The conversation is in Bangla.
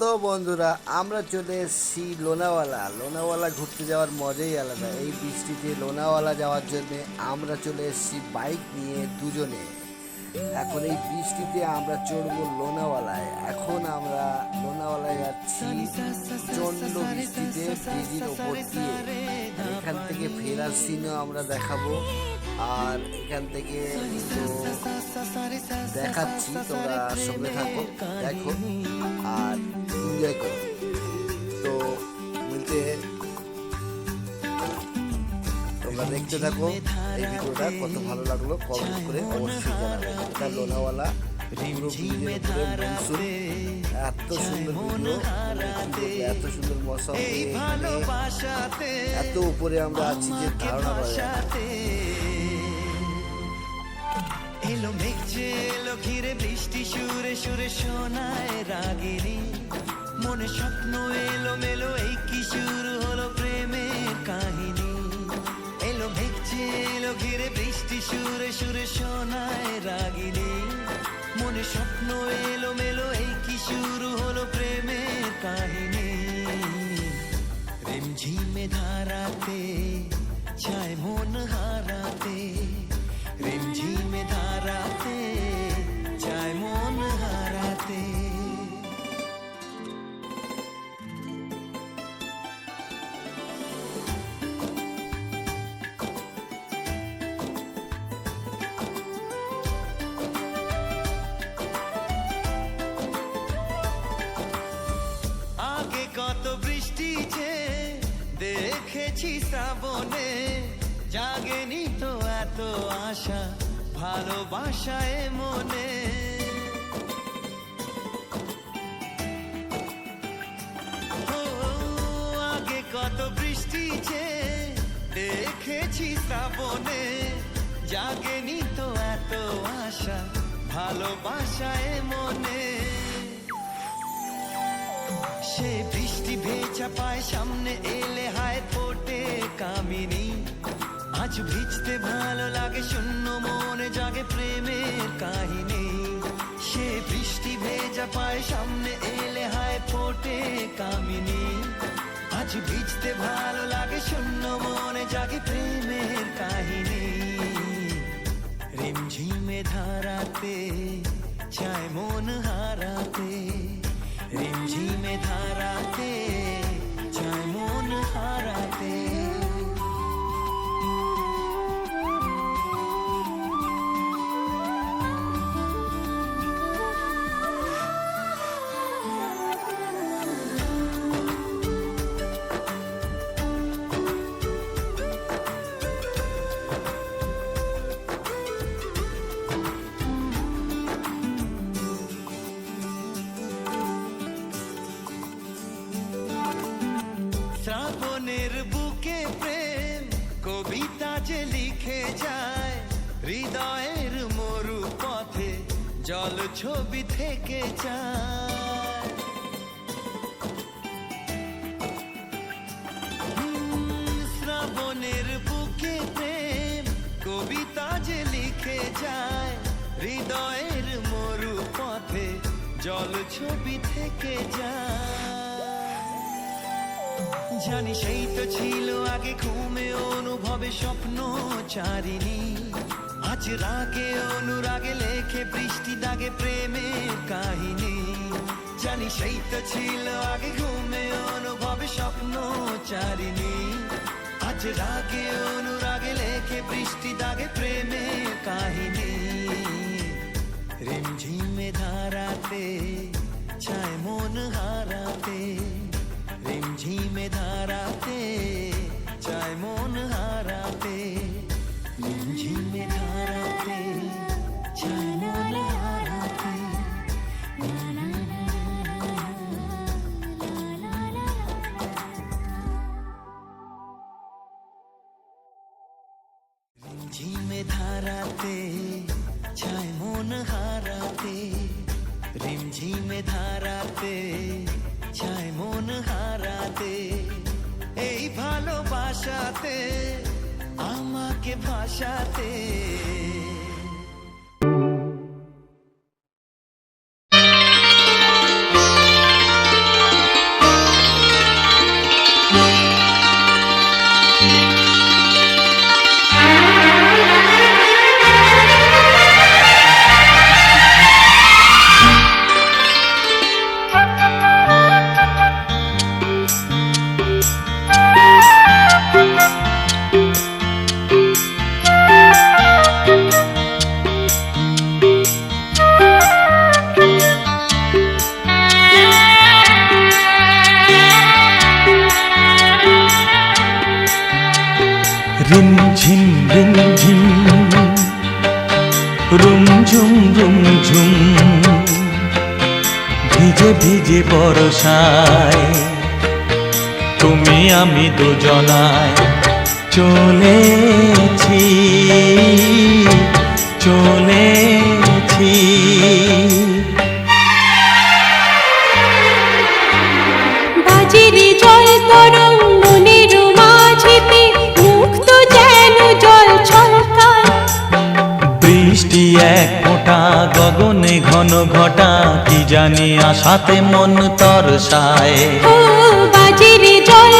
তো বন্ধুরা, আমরা চলে এসেছি লোনাওয়ালা ঘুরতে যাওয়ার মজাই আলাদা। এই বৃষ্টিতে লোনাওয়ালা যাওয়ার জন্য আমরা চলে এসেছি বাইক নিয়ে দুজনে। এখন এই বৃষ্টিতে আমরা চড়বো লোনাওয়ালায়। এখন আমরা লোনাওয়ালায় যাচ্ছি প্রচণ্ড বৃষ্টিতে ব্রিজের ওপর দিয়ে। এখান থেকে ফেরার সিনও আমরা দেখাবো, আর এখান থেকে তো দেখাচ্ছি, তোমরা সঙ্গে থাকো, দেখো আর এনজয় করো। তো বলতে তোমরা দেখতে থাকো এই ভিডিওটা, কত ভালো লাগলো কমেন্ট করে অবশ্যই জানাবে। এটা লোনাওয়ালা পুরো ব্রিজের উপরে মনসুন, এত সুন্দর ভিডিও, এত সুন্দর মৌসুম, এত উপরে আমরা আছি যে ধারণা করা যায়। এলো মেঘ যে এলো ঘিরে বৃষ্টি সুরে সুরে শোনায় রাগিনী মনে স্বপ্ন এলো মেলো, এই কি শুরু হলো প্রেমের কাহিনী। এলো মেঘ যে এলো ঘিরে বৃষ্টি সুরে সুরে শোনায় রাগিনী মনে স্বপ্ন এলো মেলো, এই কি শুরু হলো প্রেমের কাহিনী। রিমঝিমে ধারাতে চায় মন হারাতে, রিমঝিমে ধারাতে চায় মন হারাতে। আগে কত বৃষ্টি যে দেখেছি শ্রাবণে, জাগেনি তো এত আশা ভালোবাসায় মনে। ও আগে কত বৃষ্টি যে দেখেছি শ্রাবণে, জাগেনি তো এত আশা ভালোবাসায় মনে। সে বৃষ্টি ভেজা পায় সামনে এলে হায় ফোটে কামিনী, আজ ভিজতে ভালো লাগে শূন্য মনে জাগে প্রেমের কাহিনী। সে বৃষ্টি ভেজা পায় সামনে এলে হায় ফোটে কামিনী, আজ ভিজতে ভালো লাগে শূন্য মনে জাগে প্রেমের কাহিনী। রিমঝিমে ধারাতে চায় মন হারাতে, রিমঝিমে ধারাতে চায় মন হারাতে। শ্রাবণের বুকে প্রেম কবিতা যে লিখে যায়, হৃদয়ের মরু পথে জল ছবি থেকে যায়। শ্রাবণের বুকে প্রেম কবিতা যে লিখে যায়, হৃদয়ের মরু পথে জল ছবি থেকে যায়। জানি সেই তো ছিল আগে ঘুমে অনুভবে স্বপ্ন চারিণী, আজ রাগে অনুরাগে লেখে বৃষ্টি দাগে প্রেমের কাহিনী। জানি সেই তো ছিল আগে ঘুমে অনুভবে স্বপ্ন চারিণী, আজ রাগে অনুরাগে লেখে বৃষ্টি দাগে প্রেমের কাহিনী। রিমঝিমে ধারাতে চায় মন হারাতে, রিমঝিমে ধারাতে চায় মন হারাতে, রিমঝিমে ধারাতে চায় মন হারাতে। রিমঝিমে ধারাতে চায় মন হারাতে, রিমঝিমে ধারাতে চায় মন হারাতে। এই ভালোবাসাতে আমাকে ভাসাতে। রুমঝুম রুমঝুম ভিজে ভিজে বর্ষায় তুমি আমি দুজনায় চলেছি চলেছি। বাজিরে জল তরঙ্গ মনের মাঝেতে মুক্ত যেন জল ছলকায়। বৃষ্টি এক ফোঁটা গগনে ঘন ঘটা কি জানি আশাতে মন তরসায়। ও বাজিরে জল